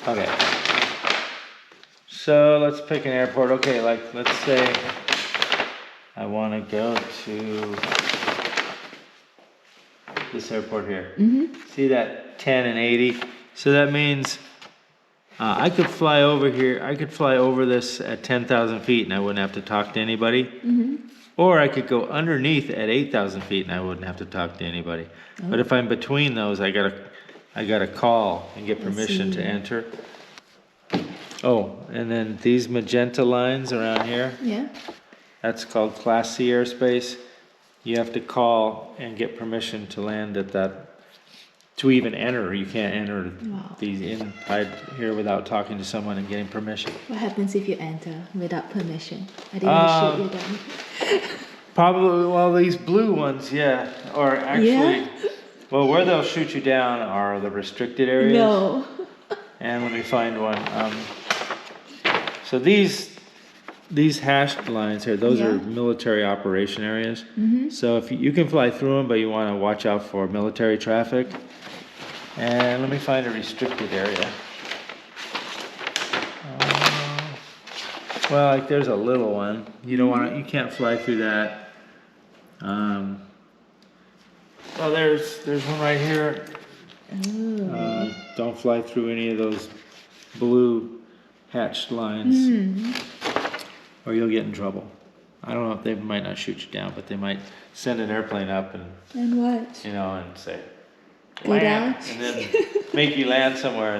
Okay. So let's pick an airport. Okay, like let's say I want to go to this airport here. See that 10 and 80? So that means I could fly over here. I could fly over this at 10,000 feet and I wouldn't have to talk to anybody. Or I could go underneath at 8,000 feet and I wouldn't have to talk to anybody. But if I'm between those, I gotta call and get permission to enter. Oh, and then these magenta lines around here. Yeah. That's called Class C airspace. You have to call and get permission to land at that, to even enter. You can't enter these inside here without talking to someone and getting permission. What happens if you enter without permission? Are they gonna shoot you down? Probably, well, these blue ones, yeah. Or actually, well, where they'll shoot you down are the restricted areas. No. And let me find one. So these hashed lines here, those are military operation areas. So if you can fly through them, but you want to watch out for military traffic. And let me find a restricted area. Well, like there's a little one. You don't want to. You can't fly through that. Well, there's one right here. Don't fly through any of those blue hatched lines, or you'll get in trouble. I don't know if they might not shoot you down, but they might send an airplane up and what? You know, and say Go down, and then make you land somewhere,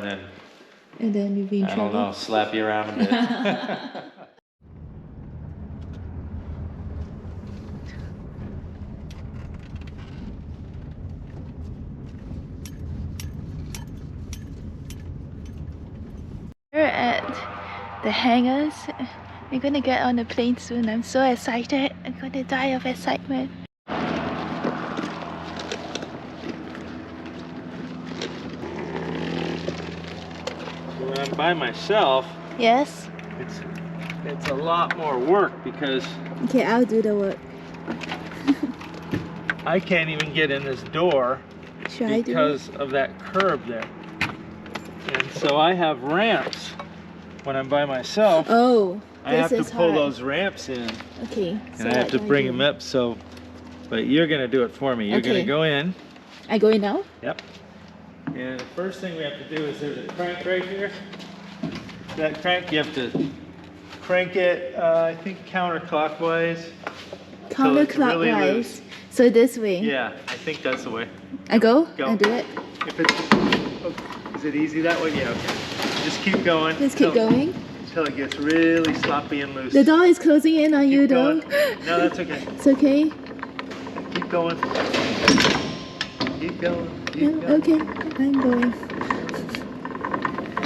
and then you'll be in trouble. I don't know, slap you around a bit. We're at the hangars. We're gonna get on the plane soon. I'm so excited. I'm gonna die of excitement. When I'm by myself, Yes? it's a lot more work because Okay, I'll do the work. I can't even get in this door Should I do it? because of that curb there. And so I have ramps when I'm by myself. Oh, I have to this is pull hard. those ramps in, Okay. and I have to bring them up. So, but you're gonna do it for me. You're Okay. gonna go in. I go in now? Yep. And the first thing we have to do is there's a crank right here. That crank, you have to crank it, I think counterclockwise. till it's really Counterclockwise. loose. So this way. Yeah, I think that's the way. I go? Go. I do it? If it's, is it easy that way? Yeah, okay. Just keep going. Let's keep going. Until it gets really sloppy and loose. The door is closing in on you though. No, that's okay. It's okay? Keep going. Keep going. Keep going. Okay, I'm going.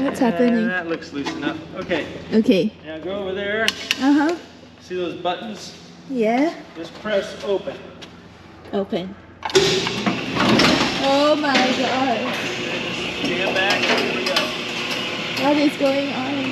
What's happening? That looks loose enough. Okay. Okay. Now go over there. Uh-huh. See those buttons? Yeah. Just press open. Open. Oh my god. Stand back. Here we go. What is going on?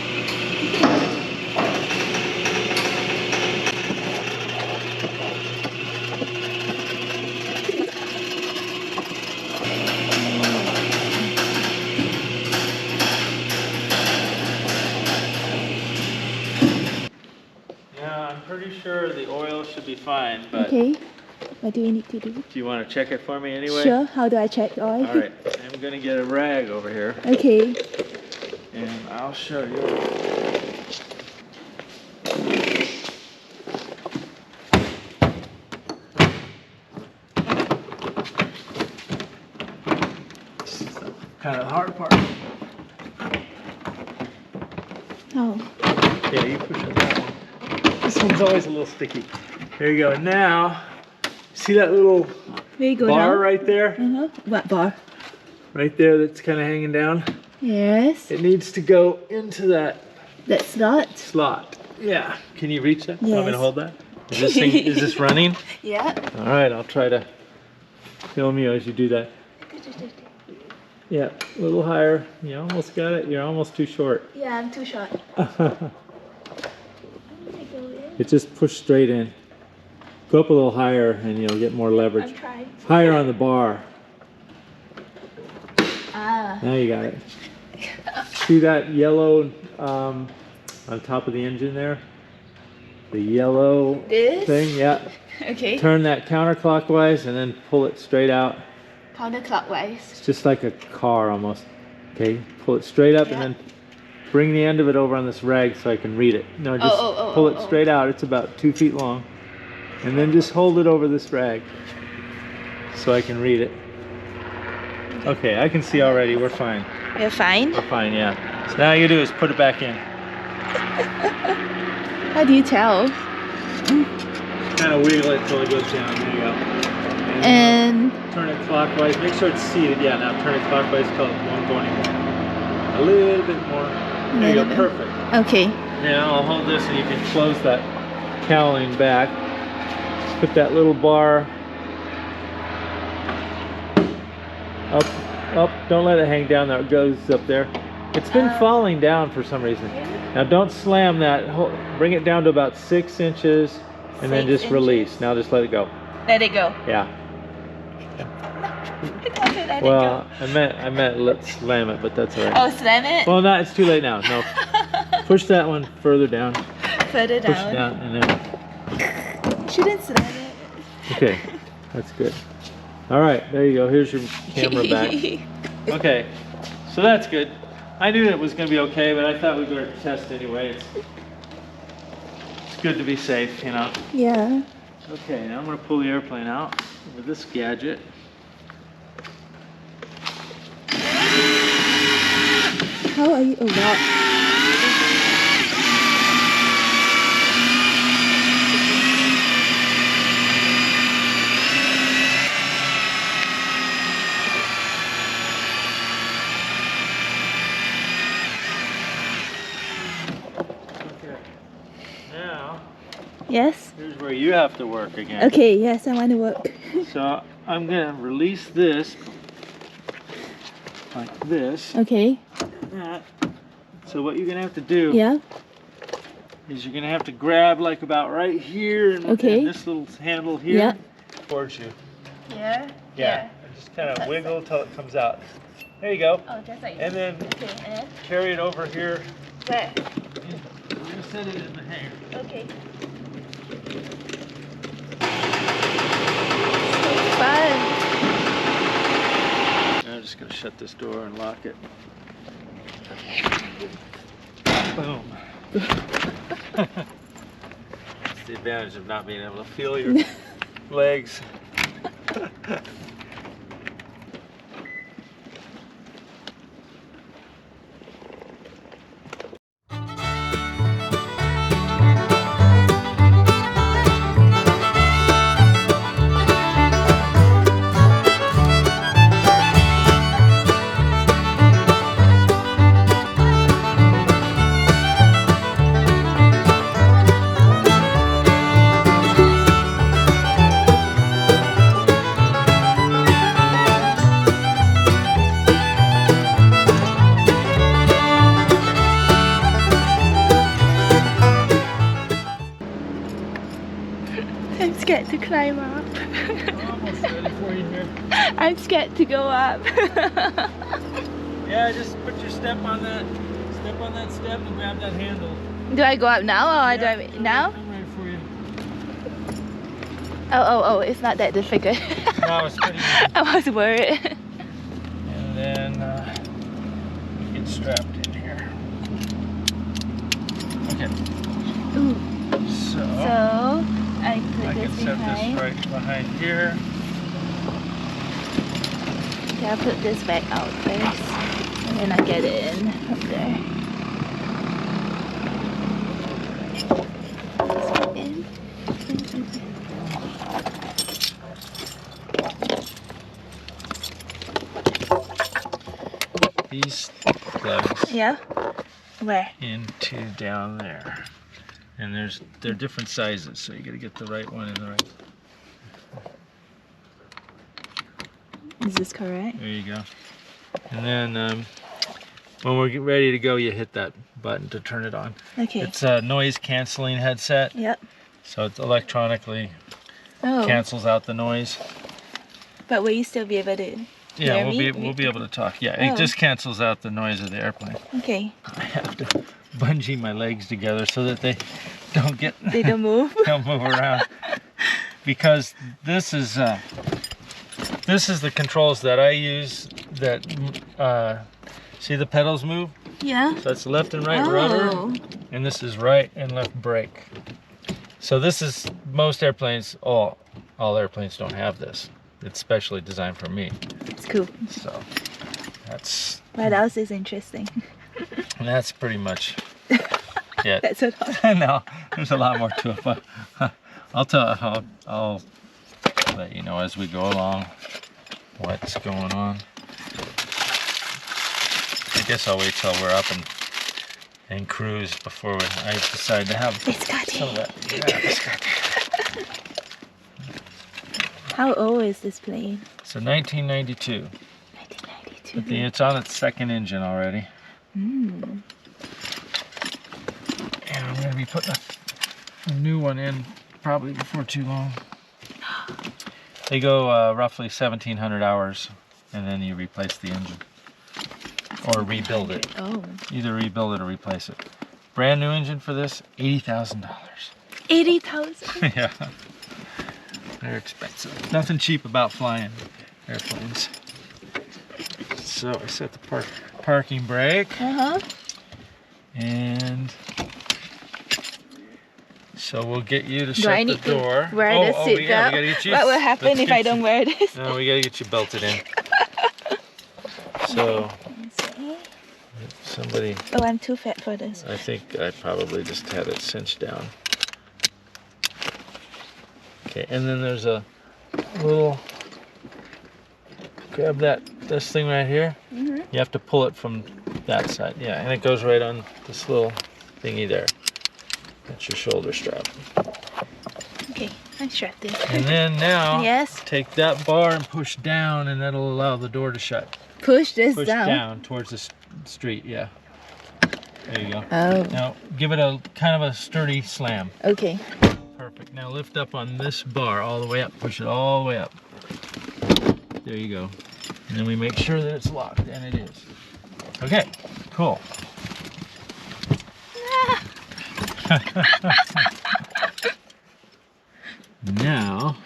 Yeah, I'm pretty sure the oil should be fine, but Okay. What do you need to do? do you want to check it for me anyway? Sure. How do I check oil? All right. I'm going to get a rag over here, Okay. and I'll show you. Kind of the hard part. Oh. Yeah, you push on that one. This one's always a little sticky. There you go. And now, see that little Where you go bar down? right there? Uh-huh. What bar? Right there that's kind of hanging down? Yes. It needs to go into that That slot? slot. Yeah. Can you reach that? Yes. Want me to hold that? Is this thing, is this running? Yeah. All right, I'll try to film you as you do that. Yeah, a little higher. You almost got it. You're almost too short. Yeah, I'm too short. It just push straight in. Go up a little higher and you'll get more leverage. I'm trying. Higher on the bar. Ah. Now you got it. See that yellow on top of the engine there? The yellow This? thing, yeah. Okay. Turn that counterclockwise and then pull it straight out. Counterclockwise. It's just like a car almost. Okay, pull it straight up and then bring the end of it over on this rag so I can read it. No, just pull it straight out. It's about 2 feet long. And then just hold it over this rag so I can read it. Okay, I can see already. We're fine. You're fine? We're fine, yeah. So now all you do is put it back in. How do you tell? Kind of wiggle it until it goes down. There you go. And turn it clockwise. Make sure it's seated. Yeah, now turn it clockwise till it won't go anymore. A little bit more. There you go. Perfect. Okay. Now I'll hold this and you can close that cowling back. Put that little bar up. Don't let it hang down. There it goes up there. It's been falling down for some reason. Now don't slam that. Bring it down to about 6 inches and then just release. Now just let it go. Let it go. Yeah. Well, I meant let's slam it, but that's alright. Oh, slam it? Well, no, it's too late now. No. Push that one further down. Further down. Push it down and then. Shouldn't slam it. Okay, that's good. All right, there you go. Here's your camera back. Okay, so that's good. I knew it was going to be okay, but I thought we'd better test anyway. It's good to be safe, you know. Yeah. Okay, now I'm going to pull the airplane out with this gadget. How are you? Oh, wow. Yes? Here's where you have to work again. Okay, yes, I want to work. So I'm going to release this like this. Okay. That. So what you're going to have to do is you're going to have to grab like about right here and this little handle here towards you. Yeah? Yeah. And just kind of wiggle till it comes out. There you go. Oh, just like and then carry it over here. Where? We're going to set it in the hangar. Okay. Fun. I'm just going to shut this door and lock it. Boom. That's the advantage of not being able to feel your legs. I'm scared to climb up. I'm almost ready for you here. I'm scared to go up. Yeah, just put your step on that step and grab that handle. Do I go up now or do I now? I'm ready for you. Oh, it's not that difficult. No, it's pretty easy. I was worried. And then get strapped in here. Okay. Ooh. So I put I this can set behind. this right behind here. Okay, I'll put this back out first. And then I get it in from there. This one in. These plugs Yeah? Where? into down there. And they're different sizes, so you gotta get the right one in the right. Is this correct? There you go. And then when we're ready to go, you hit that button to turn it on. Okay. It's a noise canceling headset. Yep. So it electronically Oh. cancels out the noise. But will you still be able to Yeah, hear we'll me? be able to talk. Yeah, Oh. it just cancels out the noise of the airplane. Okay. I have to bungee my legs together so that they don't get They don't move. don't move around. Because this is the controls that I use. That see the pedals move. Yeah. So that's left and right rudder, Oh. and this is right and left brake. So this is most airplanes. All airplanes don't have this. It's specially designed for me. It's cool. So that's. What else is interesting? That's pretty much it. That's a lot. No, there's a lot more to it, but I'll let you know as we go along what's going on. I guess I'll wait till we're up and cruise before I decide to have Biscotti. some of that. Yeah, biscotti. How old is this plane? So 1992. 1992. It's on its second engine already. Mm. And I'm going to be putting a new one in probably before too long. They go roughly 1,700 hours, and then you replace the engine. Or rebuild it. Oh. Either rebuild it or replace it. Brand new engine for this, $80,000. 80,000. Yeah. They're expensive. Nothing cheap about flying airplanes. So I set the parking brake. Uh-huh. And so we'll get you to Do shut I the need door. to wear the seatbelt? Yeah, we gotta get you. What will happen let's if get I don't you- wear this? No, we gotta get you belted in. So somebody, Oh, I'm too fat for this. I think I probably just had it cinched down. Okay, and then there's a little, grab this thing right here. Mm-hmm. You have to pull it from that side. Yeah, and it goes right on this little thingy there. That's your shoulder strap. Okay, I'm strapped in. And then now, Yes. take that bar and push down, and that'll allow the door to shut. Push this Push down. down towards the street, yeah. There you go. Oh. Now, give it a kind of a sturdy slam. Okay. Perfect. Now lift up on this bar all the way up. Push it all the way up. There you go. And then we make sure that it's locked, and it is. Okay, cool. Now,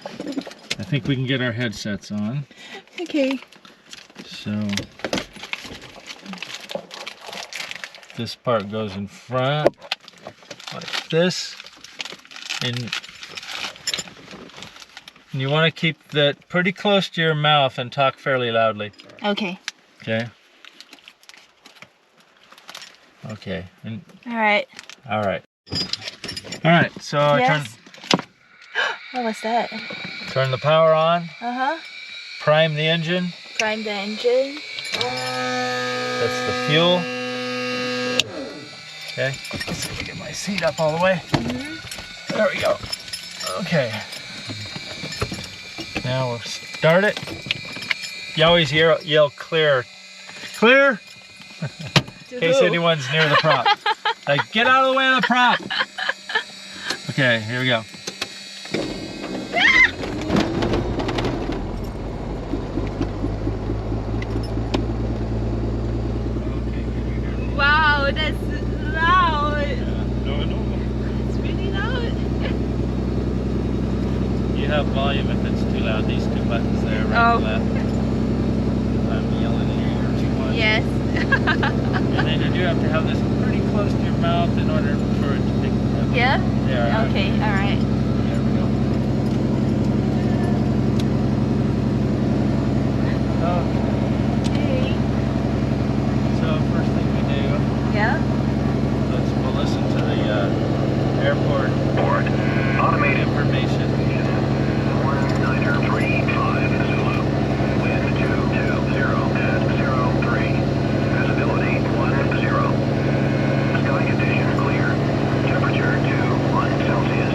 I think we can get our headsets on. Okay. So, this part goes in front, like this. And you want to keep that pretty close to your mouth and talk fairly loudly. Okay. Okay? Okay. And All right. all right. All right. So Yes. What was that? turn the power on, Uh-huh. prime the engine. Prime the engine. That's the fuel. Okay. Let's get my seat up all the way. There we go. Okay. Now we'll start it. You always yell clear. Clear? In case anyone's near the prop. Like, get out of the way of the prop. Okay, here we go. Wow, that's loud. No. It's really loud. You have volume if it's too loud. These two buttons there, right Oh. and left. I'm yelling in your ear too much. Yes. And then you do have to have this pretty close to your mouth in order for it to pick it up. Yeah? There. Okay, all right. There we go. Okay. So first thing we do, Yeah? we'll listen to the airport Board. Automated. information. 1935 Zulu. Wind 220 at 03. Visibility 10. Sky condition clear. Temperature 21 Celsius.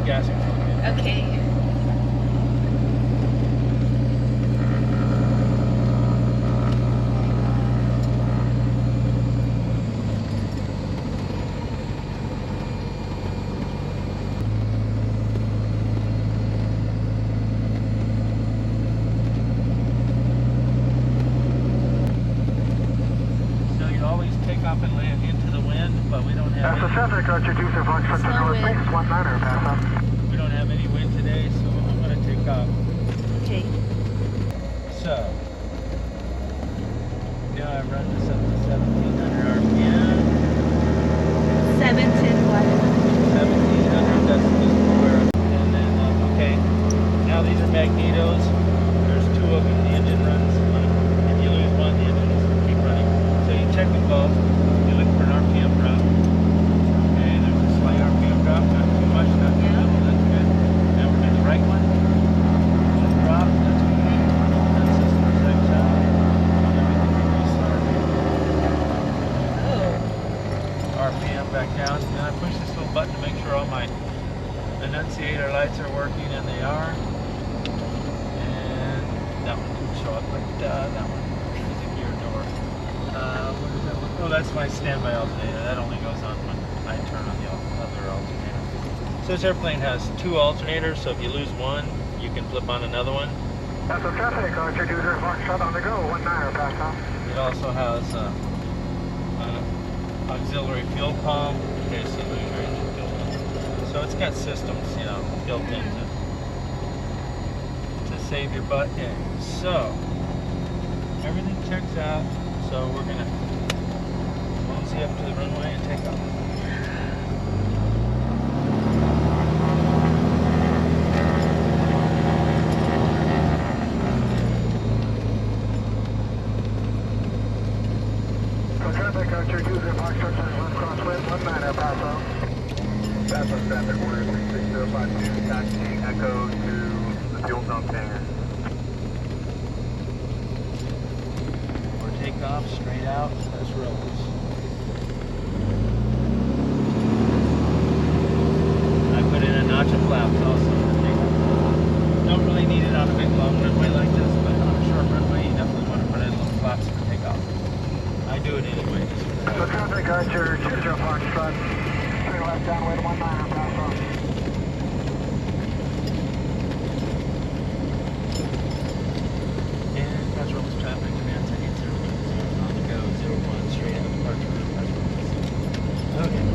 gas and fuel. Okay. So you always take off and land into the wind, but we don't have Paso any, traffic, Archer 2, Fox, There's no North, wind. please, 19er, Paso. we don't have any wind today, so I'm gonna take off. Okay. So now I run this up to 1700 RPM. 17 what? 1700, that's just where. And then, okay, now these are magnetos. There's two of them. The engine runs. If you lose one, the engine will keep running. So you check them both. You look for an RPM drop. Okay, there's a slight RPM drop. Not too much, not too Yeah. little. That's good. Now we're in the right one. Little drop. That's okay. That system checks out. And then we can restart. Oh. RPM back down. Then I push this little button to make sure all my annunciator lights are working, and they are. And that one didn't show up, but that one is a gear door. What is that one? Oh, that's my standby alternator. That only goes on when I turn on the other alternator. So this airplane has two alternators, so if you lose one, you can flip on another one. Paso traffic, Archer 2, Fox, shut on the go, 19er, Paso. It also has auxiliary fuel pump in case you lose your engine fuel. So it's got systems, you know, built in to save your butt. Yeah. So everything checks out. So we're gonna mosey up to the runway and take off. So traffic, Archer 2, Fox, left crosswind, 19er, Paso. Paso traffic, order 36052, taxiing Echo to the fuel dump hangar. Or take off straight out. Paso Robles. I put in a notch of flaps also to take off. Don't really need it on a big long runway like this, but on a short runway you definitely want to put in little flaps for takeoff. I do it anyway. So traffic, Archer 2, Fox, turn left downwind, 19er, Paso. And Paso Robles traffic, Bonanza 80 on the go, 01 straight out departure route, Paso Robles. Okay.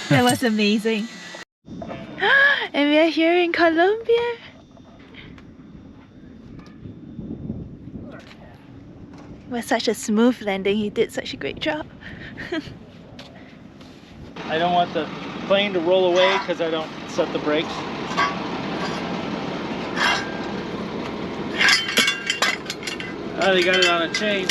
That was amazing. And we are here in Colombia. It was such a smooth landing. He did such a great job. I don't want the plane to roll away because I don't set the brakes. Oh, they got it on a chain.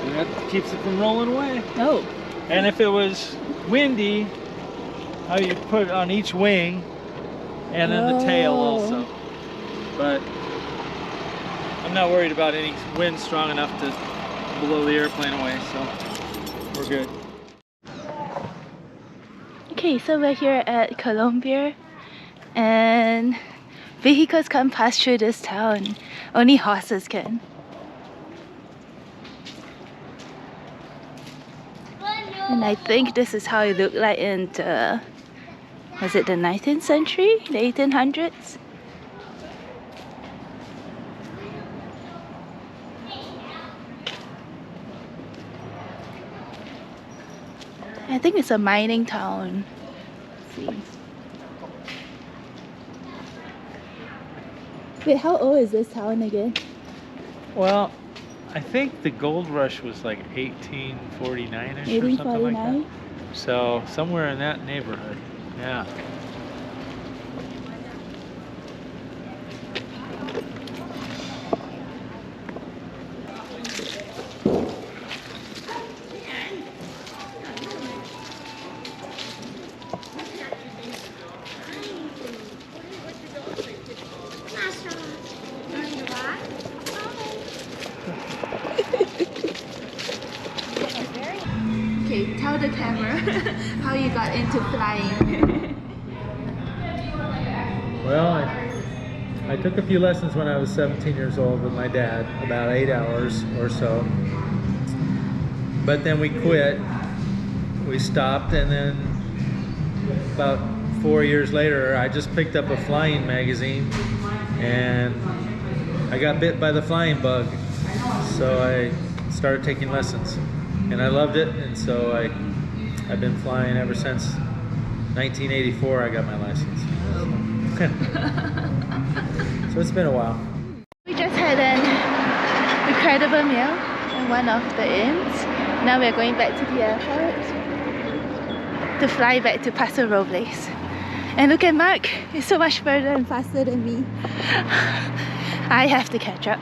And that keeps it from rolling away. Oh. And if it was windy, how you put it on each wing and then the tail also. But I'm not worried about any wind strong enough to blow the airplane away, so we're good. Okay, so we're here at Colombia and vehicles can't pass through this town. Only horses can. And I think this is how it looked like in the, was it the 19th century? The 1800s? I think it's a mining town. Let's see. Wait, how old is this town again? Well, I think the gold rush was like 1849-ish or something like that. 1849? So somewhere in that neighborhood, yeah. Okay, tell the camera how you got into flying. Well, I took a few lessons when I was 17 years old with my dad, about 8 hours or so. But then we quit. We stopped, and then about 4 years later, I just picked up a flying magazine, and I got bit by the flying bug. So I started taking lessons, and I loved it, and so I've been flying ever since 1984. I got my license. So it's been a while. We just had an incredible meal in one of the inns. Now we're going back to the airport to fly back to Paso Robles. And look at Mark, he's so much further and faster than me. I have to catch up.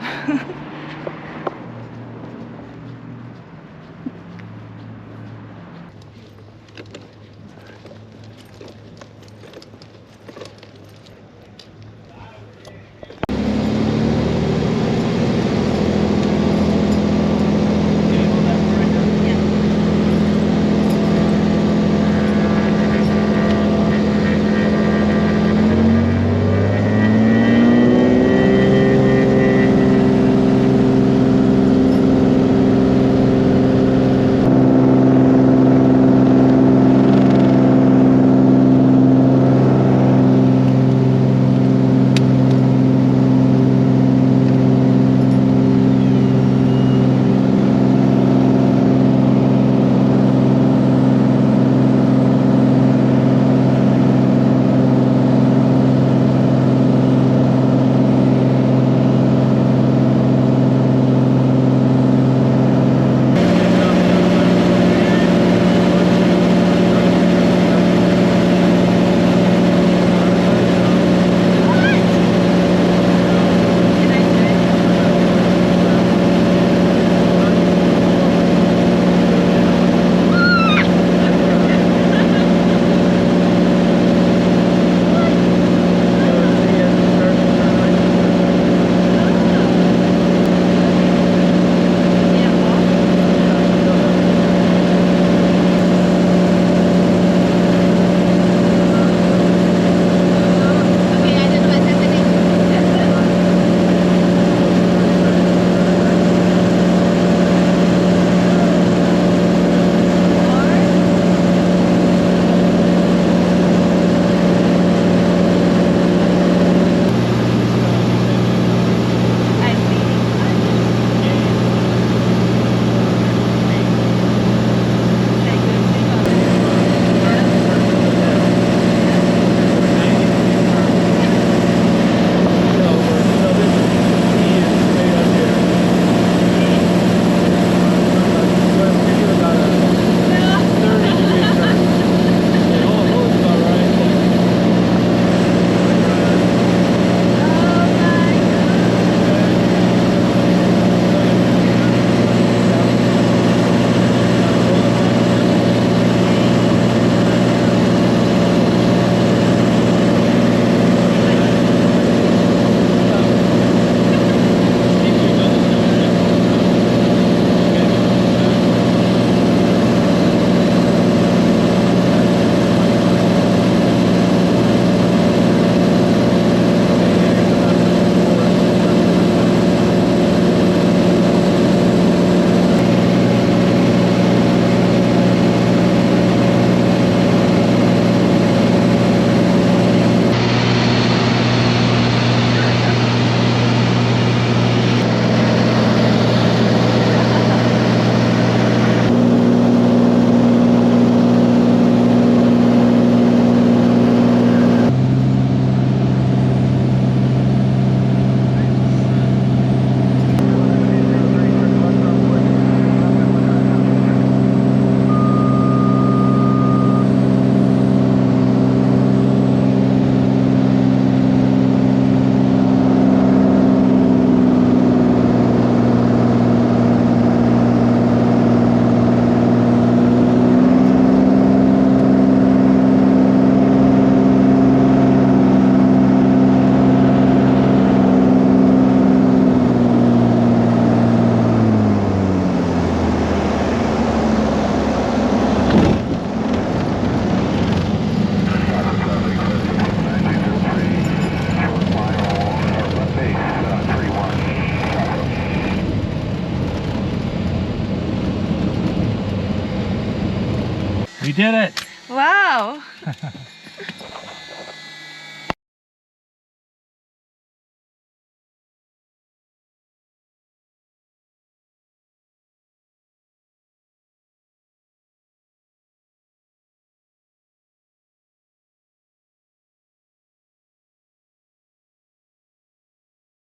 did it! Wow.